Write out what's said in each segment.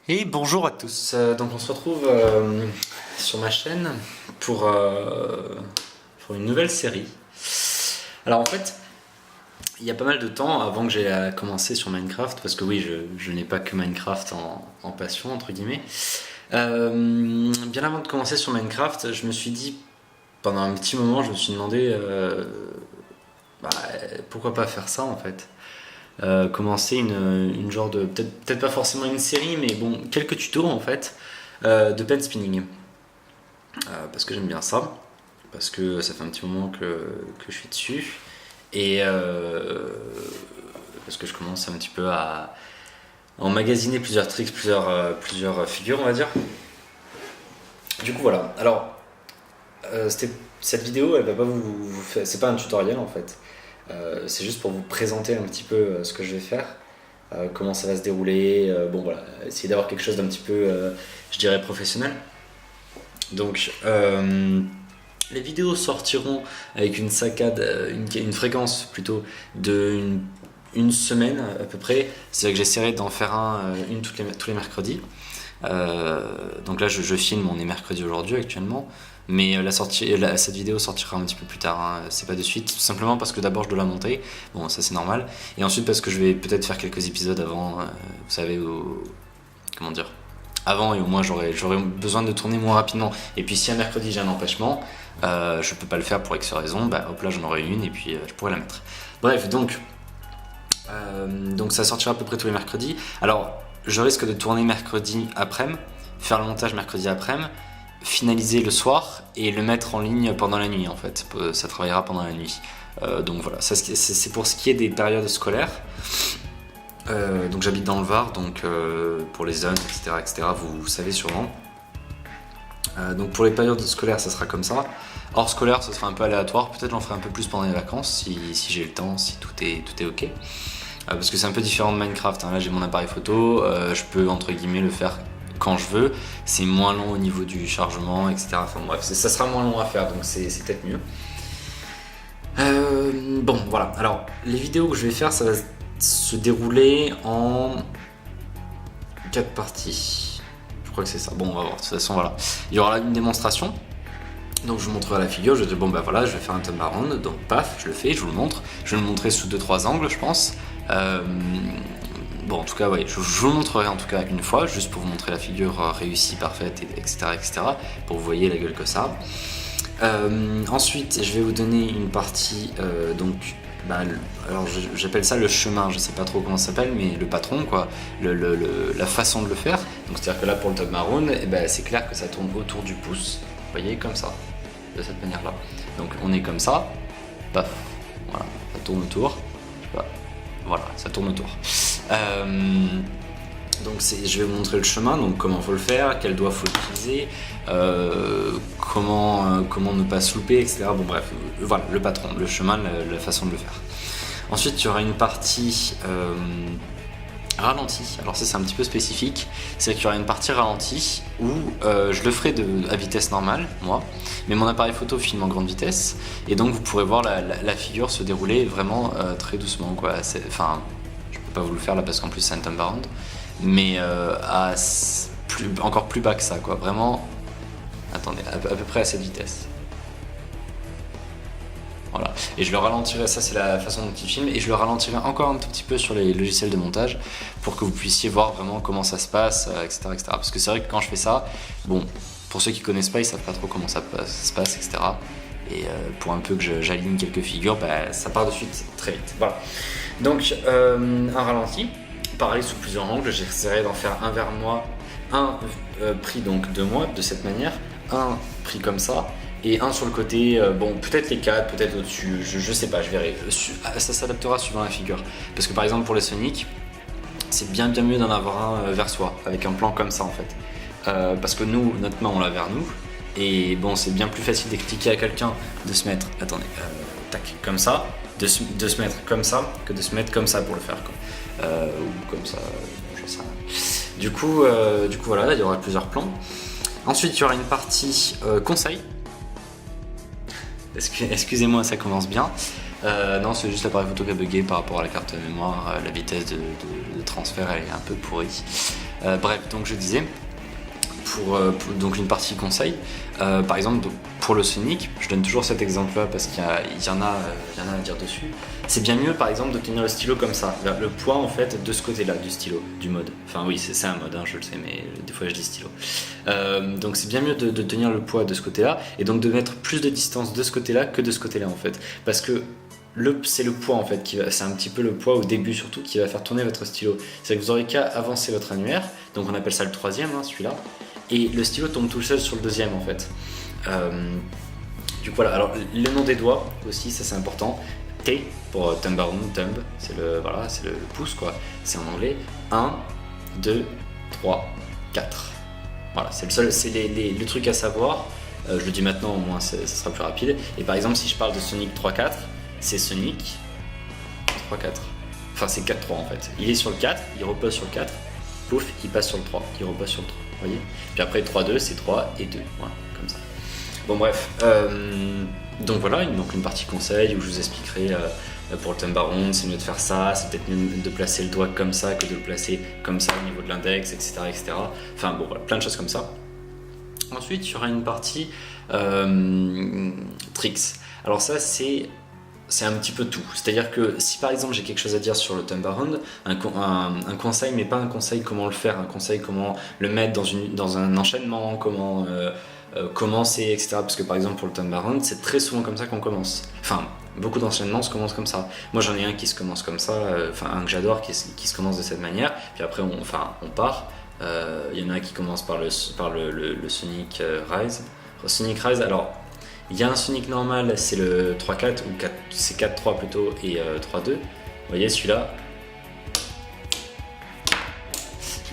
Et bonjour à tous. Donc on se retrouve sur ma chaîne pour une nouvelle série. Alors en fait, il y a pas mal de temps avant que j'ai commencé sur Minecraft, parce que oui, je n'ai pas que Minecraft en passion, entre guillemets. Bien avant de commencer sur Minecraft, je me suis dit, pendant un petit moment, je me suis demandé bah, pourquoi pas faire ça en fait. Commencer une genre de peut-être pas forcément une série, mais bon, quelques tutos en fait de pen spinning. Parce que j'aime bien ça, parce que ça fait un petit moment que je suis dessus, et parce que je commence un petit peu à emmagasiner plusieurs tricks, plusieurs figures, on va dire. Du coup, voilà. Alors, cette vidéo, elle va pas vous faire. C'est pas un tutoriel en fait. C'est juste pour vous présenter un petit peu ce que je vais faire, comment ça va se dérouler. Bon, voilà, essayer d'avoir quelque chose d'un petit peu, je dirais, professionnel. Donc, les vidéos sortiront avec une saccade, une fréquence plutôt de une semaine à peu près. C'est-à-dire que j'essaierai d'en faire une tous les mercredis. Donc là, je filme, on est mercredi aujourd'hui actuellement. Mais cette vidéo sortira un petit peu plus tard, hein. C'est pas de suite, tout simplement parce que d'abord je dois la monter, bon ça c'est normal, et ensuite parce que je vais peut-être faire quelques épisodes avant, vous savez, comment dire, avant, et au moins j'aurai besoin de tourner moins rapidement. Et puis si un mercredi j'ai un empêchement, je peux pas le faire pour X raison, bah hop là j'en aurai une et puis je pourrai la mettre. Bref, donc ça sortira à peu près tous les mercredis. Alors je risque de tourner mercredi après-midi, faire le montage mercredi après-midi, finaliser le soir et le mettre en ligne pendant la nuit en fait. Ça travaillera pendant la nuit. Donc voilà, c'est pour ce qui est des périodes scolaires. Donc j'habite dans le Var, donc pour les zones, etc., vous savez sûrement. Donc pour les périodes scolaires, ça sera comme ça. Hors scolaire, ça sera un peu aléatoire. Peut-être j'en ferai un peu plus pendant les vacances, si j'ai le temps, si tout est ok. Parce que c'est un peu différent de Minecraft, hein. Là j'ai mon appareil photo, je peux entre guillemets le faire quand je veux. C'est moins long au niveau du chargement, etc. Enfin bref, ça sera moins long à faire, donc c'est peut-être mieux. Bon, voilà. Alors, les vidéos que je vais faire, ça va se dérouler en 4 parties. Je crois que c'est ça. Bon, on va voir. De toute façon, voilà. Il y aura là une démonstration. Donc, je vous montrerai la figure. Je vais dire, bon, bah voilà, je vais faire un turn around. Donc, paf, je le fais, je vous le montre. Je vais le montrer sous 2-3 angles, je pense. Bon, en tout cas, ouais, je vous le montrerai en tout cas une fois, juste pour vous montrer la figure réussie, parfaite, etc., pour que vous voyez la gueule que ça a. Ensuite, je vais vous donner une partie, donc, alors j'appelle ça le chemin, je sais pas trop comment ça s'appelle, mais le patron, quoi, la façon de le faire. Donc, c'est-à-dire que là, pour le top maroon, c'est clair que ça tourne autour du pouce, vous voyez, comme ça, de cette manière-là. Donc, on est comme ça, paf, voilà, ça tourne autour, voilà, ça tourne autour. Donc je vais vous montrer le chemin, donc comment faut le faire, quel doigt faut utiliser, comment ne pas se louper, etc. Bon bref, voilà, le patron, le chemin, la façon de le faire. Ensuite, il y aura une partie ralentie. Alors ça c'est un petit peu spécifique, c'est qu'il y aura une partie ralentie où je le ferai à vitesse normale, moi, mais mon appareil photo filme en grande vitesse, et donc vous pourrez voir la figure se dérouler vraiment très doucement, quoi. Enfin, je peux pas vous le faire là parce qu'en plus c'est un thumb around, mais encore plus bas que ça, quoi. Vraiment, attendez, à peu près à cette vitesse. Voilà. Et je le ralentirai, ça c'est la façon dont il filme, et je le ralentirai encore un tout petit peu sur les logiciels de montage pour que vous puissiez voir vraiment comment ça se passe, etc., etc. Parce que c'est vrai que quand je fais ça, bon, pour ceux qui connaissent pas, ils savent pas trop comment ça se passe, etc. Et pour un peu que j'aligne quelques figures, ça part de suite très vite. Voilà. Donc un ralenti, pareil sous plusieurs angles, j'essaierai d'en faire un vers moi, un pris donc de moi de cette manière, un pris comme ça, et un sur le côté, bon peut-être les 4, peut-être au-dessus, je sais pas, je verrai. Ça s'adaptera suivant la figure. Parce que par exemple pour les Sonic, c'est bien mieux d'en avoir un vers soi, avec un plan comme ça en fait. Parce que nous, notre main on l'a vers nous, et bon c'est bien plus facile d'expliquer à quelqu'un de se mettre, attendez, tac, comme ça, de se mettre comme ça, que de se mettre comme ça pour le faire, quoi. Ou comme ça, j'en sais rien. Du coup voilà, là, il y aura plusieurs plans. Ensuite il y aura une partie conseil. Excusez-moi, ça commence bien. Non, c'est juste l'appareil photo qui a bugué par rapport à la carte mémoire. La vitesse de transfert elle est un peu pourrie. Bref, donc je disais, pour donc une partie conseil, par exemple pour le Sonic, je donne toujours cet exemple là parce qu'il y en a à dire dessus. C'est bien mieux par exemple de tenir le stylo comme ça, le poids en fait de ce côté là du stylo, du mode. Enfin oui, c'est un mode, hein, je le sais, mais des fois je dis stylo. Donc c'est bien mieux de tenir le poids de ce côté là et donc de mettre plus de distance de ce côté là que de ce côté là en fait, parce que c'est le poids en fait c'est un petit peu le poids au début surtout qui va faire tourner votre stylo. C'est que vous aurez qu'à avancer votre annulaire, donc on appelle ça le troisième, hein, celui-là, et le stylo tombe tout seul sur le deuxième en fait. Du coup voilà, alors le nom des doigts aussi, ça c'est important. T pour thumb, c'est le pouce quoi, c'est en anglais. 1, 2, 3, 4. Voilà, c'est le truc à savoir. Je le dis maintenant, au moins ça sera plus rapide. Et par exemple, si je parle de Sonic 3-4, c'est Sonic 3-4. Enfin, c'est 4-3 en fait. Il est sur le 4, il repose sur le 4, pouf, il passe sur le 3, il repose sur le 3. Vous voyez ? Puis après 3-2, c'est 3 et 2. Voilà, comme ça. Bon, bref. Donc voilà, donc une partie conseil où je vous expliquerai pour le thumb around, c'est mieux de faire ça, c'est peut-être mieux de placer le doigt comme ça que de le placer comme ça au niveau de l'index, etc., etc. Enfin bon, voilà, plein de choses comme ça. Ensuite, il y aura une partie tricks. Alors ça, c'est un petit peu tout. C'est-à-dire que si par exemple j'ai quelque chose à dire sur le thumb around, un conseil, mais pas un conseil comment le faire, un conseil comment le mettre dans un enchaînement, comment commencer, etc. Parce que par exemple pour le thumb around, c'est très souvent comme ça qu'on commence. Enfin, beaucoup d'enchaînements se commencent comme ça. Moi j'en ai un qui se commence comme ça, un que j'adore qui se commence de cette manière, puis après on part. Il y en a qui commencent par le Sonic Rise. Sonic Rise, alors il y a un Sonic normal, c'est le 3-4 ou c'est 4-3 plutôt et 3-2. Vous voyez celui-là,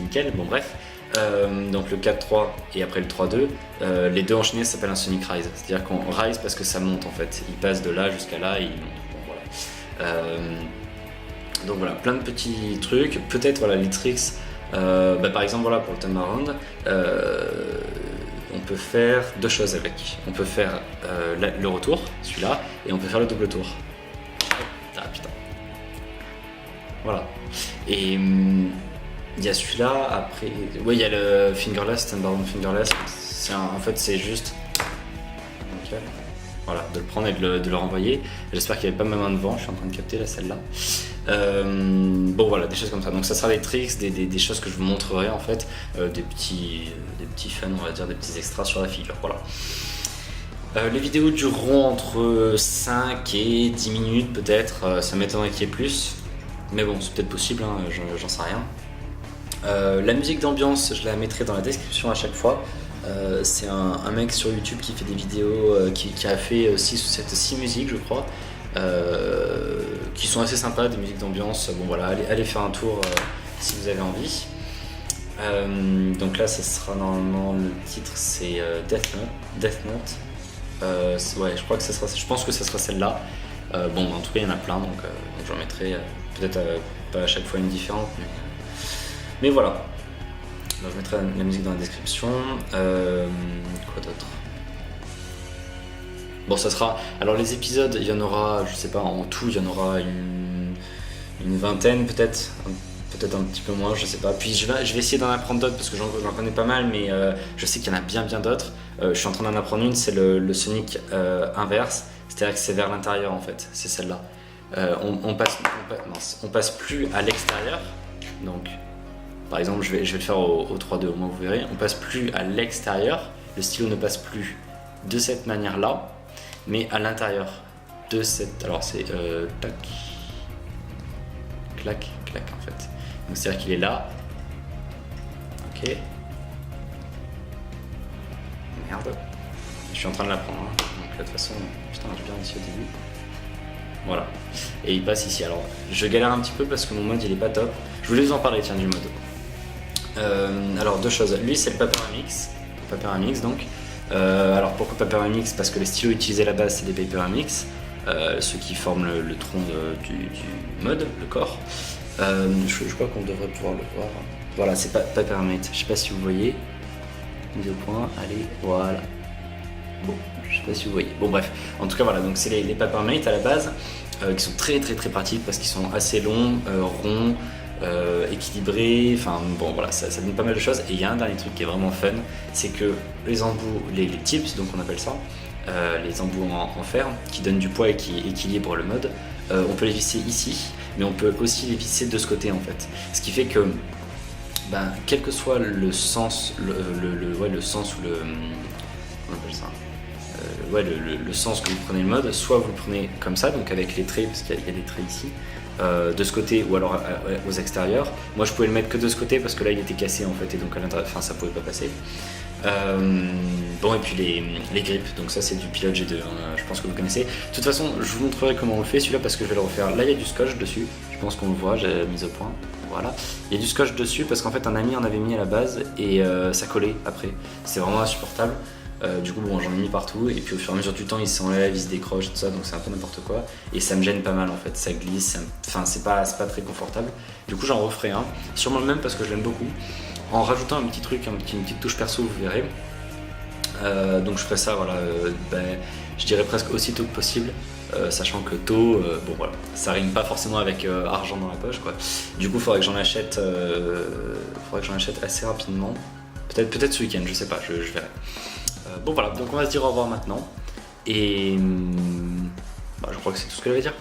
nickel, bon bref. Donc le 4-3 et après le 3-2, les deux enchaînés s'appellent un Sonic Rise. C'est-à-dire qu'on rise parce que ça monte en fait. Il passe de là jusqu'à là et il monte. Bon, voilà. Donc voilà, plein de petits trucs. Peut-être voilà les tricks. Par exemple voilà pour le thumb around, on peut faire deux choses avec. On peut faire le retour, celui-là, et on peut faire le double tour. Ah putain. Voilà. Et il y a celui-là, après. Oui, il y a le fingerless, thumb around fingerless. En fait, c'est juste. Okay. Voilà, de le prendre et de le renvoyer. J'espère qu'il n'y avait pas ma main devant, je suis en train de capter là, celle-là. Bon voilà, des choses comme ça. Donc ça sera des tricks, des choses que je vous montrerai en fait, des petits fun, on va dire, des petits extras sur la figure. Voilà. Les vidéos dureront entre 5 et 10 minutes peut-être, ça m'étonnerait qu'il y ait plus. Mais bon, c'est peut-être possible, hein, j'en sais rien. La musique d'ambiance, je la mettrai dans la description à chaque fois. C'est un mec sur YouTube qui fait des vidéos, qui a fait 6 musiques je crois, qui sont assez sympas, des musiques d'ambiance. Bon voilà, allez faire un tour si vous avez envie. Donc là ça sera normalement, le titre c'est Death Note. Ouais, je pense que ça sera celle-là. Bon en tout cas il y en a plein, donc j'en mettrai peut-être pas à chaque fois une différente, mais voilà. Donc, je mettrai la musique dans la description. Quoi d'autre? Bon, ça sera. Alors, les épisodes, il y en aura, je sais pas, en tout, il y en aura une vingtaine, peut-être un petit peu moins, je sais pas. Puis, je vais essayer d'en apprendre d'autres parce que j'en connais pas mal, mais je sais qu'il y en a bien d'autres. Je suis en train d'en apprendre une, c'est le Sonic inverse, c'est-à-dire que c'est vers l'intérieur en fait, c'est celle-là. On passe plus à l'extérieur, donc. Par exemple, je vais le faire au 3-2, au moins vous verrez. On passe plus à l'extérieur, le stylo ne passe plus de cette manière-là, mais à l'intérieur de cette. Alors c'est tac, clac, clac en fait. Donc c'est-à-dire qu'il est là. Ok. Merde. Je suis en train de l'apprendre. Hein. Donc de toute façon, putain, j'ai bien ici au début. Voilà. Et il passe ici. Alors, je galère un petit peu parce que mon mode il est pas top. Je voulais vous en parler, tiens, du mode. Alors deux choses, lui c'est le Paper MX donc. Alors pourquoi Paper MX? Parce que les stylos utilisés à la base c'est des Paper MX, ceux qui forment le tronc du mode, le corps. Je crois qu'on devrait pouvoir le voir. Voilà, c'est Papermate, je sais pas si vous voyez. Mise au point, allez, voilà. Bon, je sais pas si vous voyez. Bon bref, en tout cas voilà, donc c'est les Papermate à la base, qui sont très pratiques parce qu'ils sont assez longs, ronds. équilibré, enfin bon voilà, ça donne pas mal de choses. Et il y a un dernier truc qui est vraiment fun, c'est que les embouts, les tips, donc on appelle ça, les embouts en fer, qui donnent du poids et qui équilibrent le mode, on peut les visser ici, mais on peut aussi les visser de ce côté en fait. Ce qui fait que, ben, quel que soit le sens, le sens ou le... Comment on appelle ça, le sens que vous prenez le mode, soit vous le prenez comme ça, donc avec les traits, parce qu'il y a des traits ici, de ce côté ou alors aux extérieurs. Moi je pouvais le mettre que de ce côté parce que là il était cassé en fait et donc à l'intérieur, enfin ça pouvait pas passer. Bon, et puis les grips, donc ça c'est du Pilote G2, hein, je pense que vous connaissez. De toute façon je vous montrerai comment on le fait celui-là parce que je vais le refaire. Là il y a du scotch dessus, je pense qu'on le voit, j'ai mis au point. Voilà, il y a du scotch dessus parce qu'en fait un ami en avait mis à la base et ça collait après, c'est vraiment insupportable. Du coup bon, j'en ai mis partout et puis au fur et à mesure du temps il s'enlève, il se décroche et tout ça, donc c'est un peu n'importe quoi et ça me gêne pas mal en fait, ça glisse, enfin c'est pas très confortable. Du coup j'en referai un, sûrement le même parce que je l'aime beaucoup, en rajoutant un petit truc, une petite touche perso, vous verrez. Donc je ferai ça, voilà, je dirais presque aussitôt que possible, sachant que tôt, bon voilà, ça rime pas forcément avec argent dans la poche quoi. Du coup il faudrait que j'en achète, assez rapidement, peut-être ce week-end, je sais pas, je verrai. Bon voilà, donc on va se dire au revoir maintenant et je crois que c'est tout ce que je vais dire.